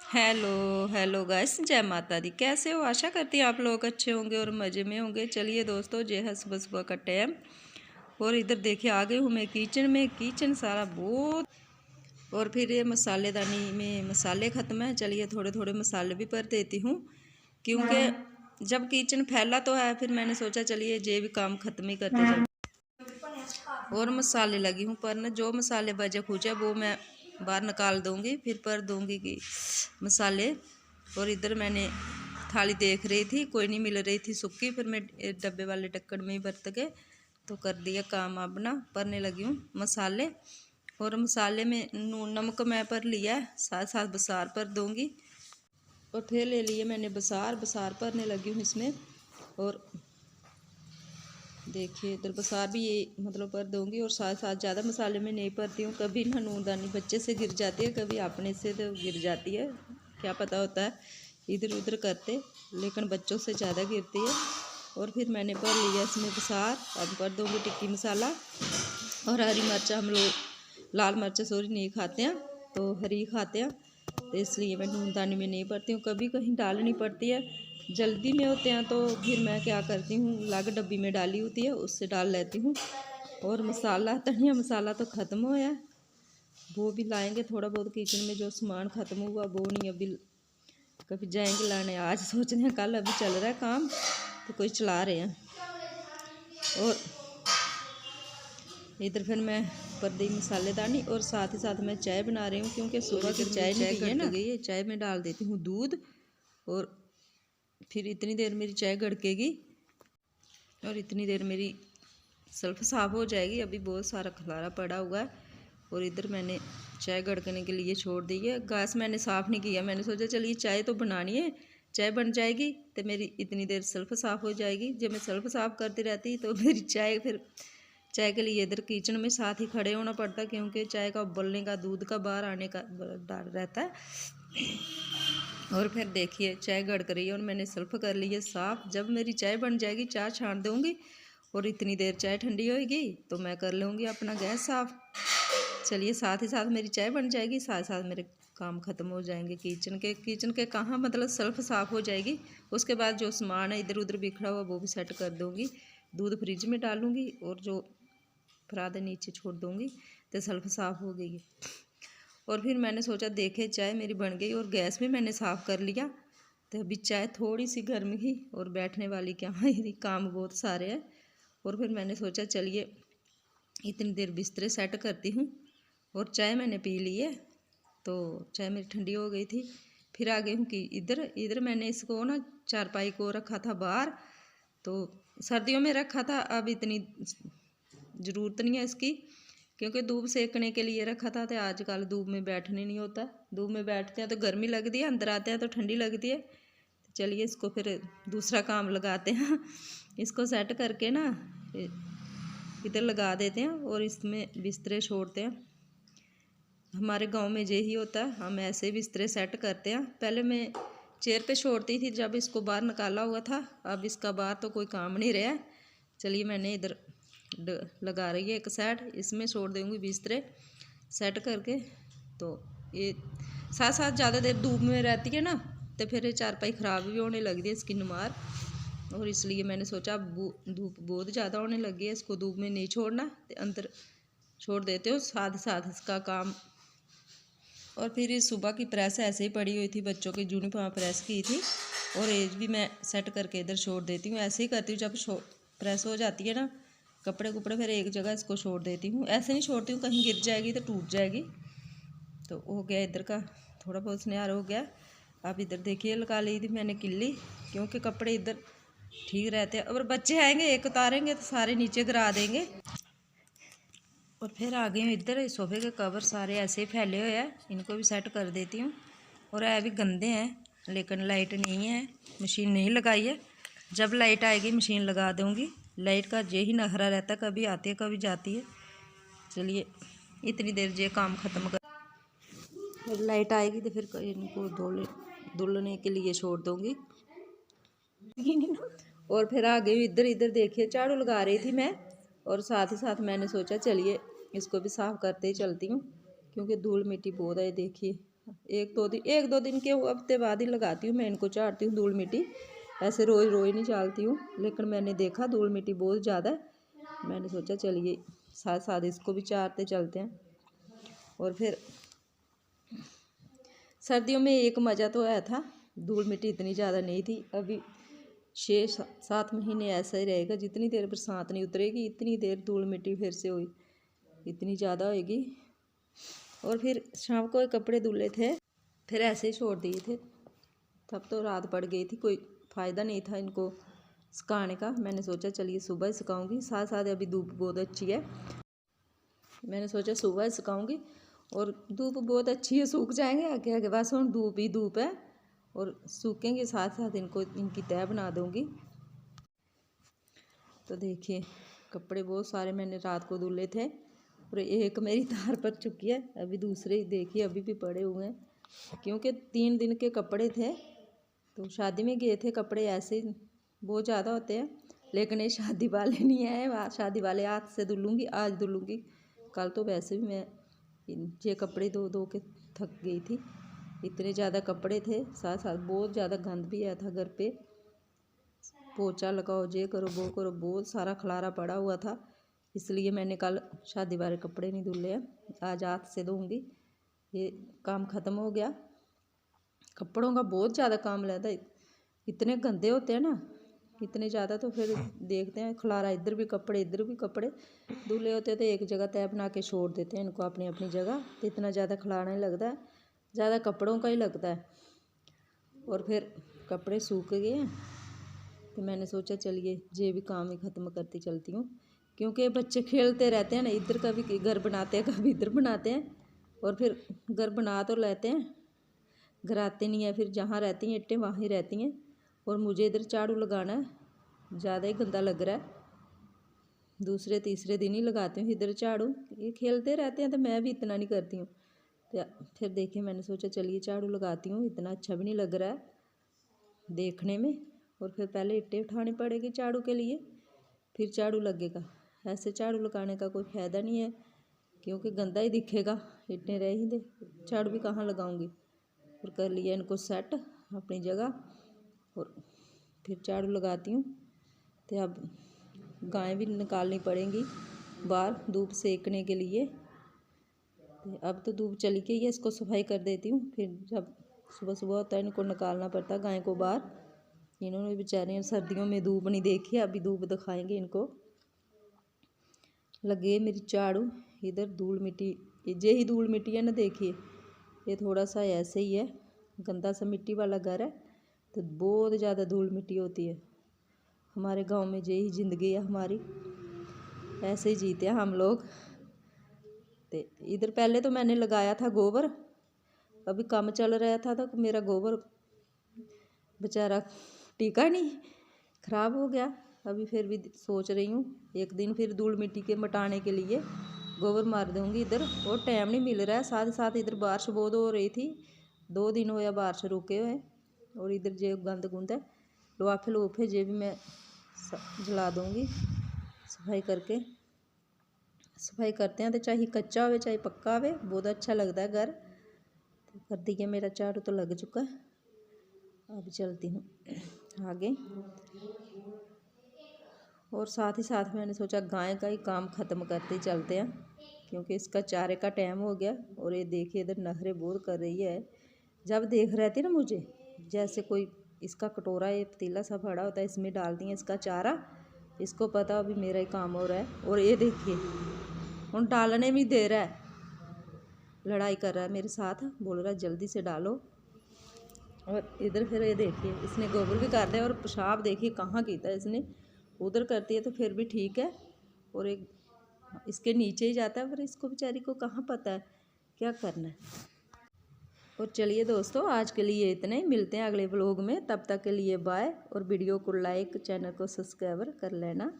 Hello hello guys, जय माता दी। कैसे हो? आशा करती हूँ आप लोग अच्छे होंगे और मज़े में होंगे। चलिए दोस्तों, जे है सुबह सुबह का टाइम और इधर देखिए आ गई हूँ मैं किचन में। किचन सारा बहुत, और फिर ये मसालेदानी में मसाले ख़त्म है। चलिए थोड़े थोड़े मसाले भी भर देती हूँ, क्योंकि जब किचन फैला तो है, फिर मैंने सोचा चलिए ये भी काम ख़त्म ही करते चल। और मसाले लगी हूँ पर न, जो मसाले बचे खुचे वो मैं बाहर निकाल दूँगी, फिर पर दूँगी कि मसाले। और इधर मैंने थाली देख रही थी, कोई नहीं मिल रही थी सूखी, फिर मैं डब्बे वाले ढक्कन में ही बरत के तो कर दिया काम अपना। भरने लगी हूँ मसाले, और मसाले में नून नमक मैं भर लिया है, साथ साथ बसार भर दूँगी। और फिर ले लिए मैंने बसार भरने लगी हूँ इसमें। और देखिए इधर बसार भी ये मतलब भर दूँगी, और साथ साथ ज़्यादा मसाले में नहीं भरती हूँ। कभी ना नूनदानी बच्चे से गिर जाती है, कभी अपने से तो गिर जाती है, क्या पता होता है इधर उधर करते, लेकिन बच्चों से ज़्यादा गिरती है। और फिर मैंने भर लिया इसमें बसार। अब भर दूँगी टिक्की मसाला और हरी मिर्च। हम लोग लाल मिर्च सॉरी नहीं खाते हैं, तो हरी खाते हैं, तो इसलिए मैं नूनदानी में नहीं भरती हूँ। कभी कहीं डालनी पड़ती है, जल्दी में होते हैं तो फिर मैं क्या करती हूँ, अलग डब्बी में डाली होती है उससे डाल लेती हूँ। और मसाला धनिया मसाला तो ख़त्म हो है, वो भी लाएंगे। थोड़ा बहुत किचन में जो सामान ख़त्म हुआ वो नहीं, अभी कभी जाएंगे लाने। आज सोच रहे हैं, कल अभी चल रहा है काम तो कोई चला रहे हैं। और इधर फिर मैं पर दी मसालेदानी, और साथ ही साथ मैं चाय बना रही हूँ, क्योंकि सुबह की चाय गड़ गई है। चाय में डाल देती हूँ दूध, और फिर इतनी देर मेरी चाय गड़केगी और इतनी देर मेरी सल्फ साफ़ हो जाएगी। अभी बहुत सारा खलारा पड़ा हुआ है, और इधर मैंने चाय गड़कने के लिए छोड़ दी है। गैस मैंने साफ़ नहीं किया, मैंने सोचा चलिए चाय तो बनानी है, चाय बन जाएगी तो मेरी इतनी देर सल्फ साफ़ हो जाएगी। जब मैं सल्फ साफ़ करती रहती तो मेरी चाय, फिर चाय के लिए इधर किचन में साथ ही खड़े होना पड़ता, क्योंकि चाय का उबलने का, दूध का बाहर आने का डर रहता है। और फिर देखिए चाय गड़क रही है और मैंने सल्फ कर ली है साफ़। जब मेरी चाय बन जाएगी चाय छान दूँगी, और इतनी देर चाय ठंडी होएगी तो मैं कर लूँगी अपना गैस साफ़। चलिए साथ ही साथ मेरी चाय बन जाएगी, साथ साथ मेरे काम ख़त्म हो जाएंगे किचन के कहाँ मतलब सल्फ साफ़ हो जाएगी। उसके बाद जो सामान है इधर उधर बिखरा हुआ वो भी सेट कर दूँगी, दूध फ्रिज में डालूँगी, और जो पराठे नीचे छोड़ दूँगी, तो सल्फ साफ़ हो गई है। और फिर मैंने सोचा देखे चाय मेरी बन गई, और गैस भी मैंने साफ़ कर लिया। तो अभी चाय थोड़ी सी गर्म ही, और बैठने वाली क्या है, काम बहुत सारे हैं। और फिर मैंने सोचा चलिए इतनी देर बिस्तरे सेट करती हूँ, और चाय मैंने पी ली है, तो चाय मेरी ठंडी हो गई थी। फिर आ गई हूँ कि इधर मैंने इसको ना चारपाई को रखा था बाहर, तो सर्दियों में रखा था, अब इतनी ज़रूरत नहीं है इसकी, क्योंकि धूप सेकने के लिए रखा था। तो आजकल धूप में बैठने नहीं होता, धूप में बैठते हैं तो गर्मी लगती है, अंदर आते हैं तो ठंडी लगती है। तो चलिए इसको फिर दूसरा काम लगाते हैं, इसको सेट करके ना इधर लगा देते हैं, और इसमें बिस्तरे छोड़ते हैं। हमारे गांव में यही होता है, हम ऐसे बिस्तरे सेट करते हैं। पहले मैं चेयर पे छोड़ती थी जब इसको बाहर निकाला हुआ था, अब इसका बाहर तो कोई काम नहीं रहा। चलिए मैंने इधर लगा रही है एक साइड, इसमें छोड़ दूँगी बिस्तरे सेट करके। तो ये साथ साथ ज़्यादा देर धूप में रहती है ना, तो फिर ये चारपाई ख़राब भी होने लगती है इसकी नुमार, और इसलिए मैंने सोचा धूप बहुत ज़्यादा होने लगी है, इसको धूप में नहीं छोड़ना, तो अंदर छोड़ देते हो, साथ साथ इसका काम। और फिर इस सुबह की प्रेस ऐसे ही पड़ी हुई थी, बच्चों की यूनिफॉर्म प्रेस की थी, और एज भी मैं सेट करके इधर छोड़ देती हूँ। ऐसे ही करती हूँ, जब प्रेस हो जाती है ना कपड़े कुपड़े, फिर एक जगह इसको छोड़ देती हूँ। ऐसे नहीं छोड़ती हूँ कहीं गिर जाएगी तो टूट जाएगी। तो हो गया इधर का थोड़ा बहुत स्नेहार हो गया। अब इधर देखिए लगा ली थी मैंने किल्ली, क्योंकि कपड़े इधर ठीक रहते हैं, और बच्चे आएंगे एक उतारेंगे तो सारे नीचे गिरा देंगे। और फिर आ गई हूँ इधर, सोफे के कवर सारे ऐसे ही फैले हुए हैं, इनको भी सेट कर देती हूँ। और है भी गंदे हैं, लेकिन लाइट नहीं है, मशीन नहीं लगाई है। जब लाइट आएगी मशीन लगा दूँगी। लाइट का यही नखरा रहता है, कभी आती है कभी जाती है। चलिए इतनी देर ये काम ख़त्म कर, फिर लाइट आएगी तो फिर इनको धुलने के लिए छोड़ दूँगी। और फिर आ गई इधर देखिए झाड़ू लगा रही थी मैं, और साथ ही मैंने सोचा चलिए इसको भी साफ़ करते ही चलती हूँ, क्योंकि धूल मिट्टी बहुत है। देखिए एक दो दिन के हफ्ते बाद ही लगाती हूँ मैं इनको, झाड़ती हूँ धूल मिट्टी। ऐसे रोज रोज नहीं झाड़ती हूँ, लेकिन मैंने देखा धूल मिट्टी बहुत ज़्यादा है, मैंने सोचा चलिए साथ साथ इसको भी झाड़ते चलते हैं। और फिर सर्दियों में एक मज़ा तो आया था, धूल मिट्टी इतनी ज़्यादा नहीं थी। अभी 6-7 महीने ऐसा ही रहेगा, जितनी देर बरसात नहीं उतरेगी इतनी देर धूल मिट्टी फिर से हुई इतनी ज़्यादा होएगी। और फिर शाम को कपड़े धुले थे, फिर ऐसे ही छोड़ दिए थे, तब तो रात पड़ गई थी, कोई फ़ायदा नहीं था इनको सुखाने का। मैंने सोचा चलिए सुबह ही सुखाऊंगी, साथ साथ अभी धूप बहुत अच्छी है, मैंने सोचा सुबह ही सुखाऊंगी। और धूप बहुत अच्छी है, सूख जाएंगे आगे आगे, बस हम धूप ही धूप है। और सूखेंगे साथ साथ इनको इनकी तह बना दूंगी। तो देखिए कपड़े बहुत सारे मैंने रात को धुले थे, और एक मेरी तार पर चुकी है, अभी दूसरे देखिए अभी भी पड़े हुए हैं, क्योंकि 3 दिन के कपड़े थे। तो शादी में गए थे, कपड़े ऐसे बहुत ज़्यादा होते हैं, लेकिन ये शादी वाले नहीं आए, शादी वाले आज से धुलूँगी, आज धुलूँगी, कल तो वैसे भी मैं ये कपड़े धो धो के थक गई थी, इतने ज़्यादा कपड़े थे। साथ साथ बहुत ज़्यादा गंद भी आया था घर पे, पोछा लगाओ, ये करो वो करो, बहुत सारा खलारा पड़ा हुआ था, इसलिए मैंने कल शादी वाले कपड़े नहीं धुले हैं, आज हाथ से धोऊंगी। ये काम ख़त्म हो गया, कपड़ों का बहुत ज़्यादा काम रहता है, इतने गंदे होते हैं ना इतने ज़्यादा, तो फिर देखते हैं खलारा, इधर भी कपड़े इधर भी कपड़े, धुले होते तो एक जगह तय बना के छोड़ देते हैं इनको अपनी अपनी जगह, तो इतना ज़्यादा खलारा नहीं लगता है, ज़्यादा कपड़ों का ही लगता है। और फिर कपड़े सूख गए हैं, तो मैंने सोचा चलिए ये भी काम ही ख़त्म करती चलती हूँ, क्योंकि बच्चे खेलते रहते हैं ना, इधर कभी घर बनाते हैं कभी इधर बनाते हैं, और फिर घर बना तो लेते हैं, घर आते नहीं है, फिर जहाँ रहती हैं ईंटें वहाँ ही रहती हैं। और मुझे इधर झाड़ू लगाना है, ज़्यादा ही गंदा लग रहा है, दूसरे तीसरे दिन ही लगाती हूँ इधर झाड़ू, ये खेलते रहते हैं तो मैं भी इतना नहीं करती हूँ। तो फिर देखिए मैंने सोचा चलिए झाड़ू लगाती हूँ, इतना अच्छा भी नहीं लग रहा है देखने में। और फिर पहले ईंटें उठानी पड़ेगी झाड़ू के लिए, फिर झाड़ू लगेगा, ऐसे झाड़ू लगाने का कोई फ़ायदा नहीं है, क्योंकि गंदा ही दिखेगा, ईंटें रह ही दे, झाड़ू भी कहाँ लगाऊंगी। और कर लिया इनको सेट अपनी जगह, और फिर झाड़ू लगाती हूँ। तो अब गाय भी निकालनी पड़ेंगी बाहर धूप सेकने के लिए, तो अब तो धूप चली गई है, इसको सफाई कर देती हूँ, फिर जब सुबह सुबह होता है इनको निकालना पड़ता है गाय को बाहर। इन्होंने बेचारे सर्दियों में धूप नहीं देखी, अभी धूप दिखाएंगे इनको। लगे मेरी झाड़ू, इधर धूल मिट्टी, ये ही धूल मिट्टी है ना, देखिए ये थोड़ा सा ऐसे ही है, गंदा सा मिट्टी वाला घर है, तो बहुत ज़्यादा धूल मिट्टी होती है। हमारे गांव में यही ज़िंदगी है हमारी, ऐसे ही जीते हैं हम लोग। तो इधर पहले तो मैंने लगाया था गोबर, अभी काम चल रहा था तो मेरा गोबर बेचारा टीका नहीं, ख़राब हो गया। अभी फिर भी सोच रही हूँ एक दिन फिर धूल मिट्टी के मटाने के लिए गोबर मार दूँगी इधर, और टाइम नहीं मिल रहा है, साथ साथ इधर बारिश बहुत हो रही थी, 2 दिन हो या बारिश रुके हुए, और इधर जो गंद गुंद है लिफाफे लुफे जे भी मैं जला दूँगी सफाई करके। सफाई करते हैं तो चाहे कच्चा हो चाहे पक्का हो, बहुत अच्छा लगता है घर। तो कर दिया मेरा झाड़ू तो लग चुका है, अब चलती हूँ आगे। और साथ ही साथ मैंने सोचा गाय का ही काम ख़त्म करते चलते हैं, क्योंकि इसका चारे का टाइम हो गया। और ये देखिए इधर नखरे बहुत कर रही है, जब देख रहे थे ना मुझे जैसे कोई इसका कटोरा ये पतीला सा बड़ा होता है, इसमें डाल दिया इसका चारा, इसको पता अभी मेरा ही काम हो रहा है। और ये देखिए उन डालने भी दे रहा है, लड़ाई कर रहा है मेरे साथ, बोल रहा है जल्दी से डालो। और इधर फिर ये देखिए इसने गोबर भी कर दिया, और पेशाब देखिए कहाँ कीता है इसने, उधर करती है तो फिर भी ठीक है, और एक इसके नीचे ही जाता है, पर इसको बेचारी को कहाँ पता है क्या करना है। और चलिए दोस्तों आज के लिए इतने ही, मिलते हैं अगले व्लॉग में, तब तक के लिए बाय। और वीडियो को लाइक, चैनल को सब्सक्राइब कर लेना।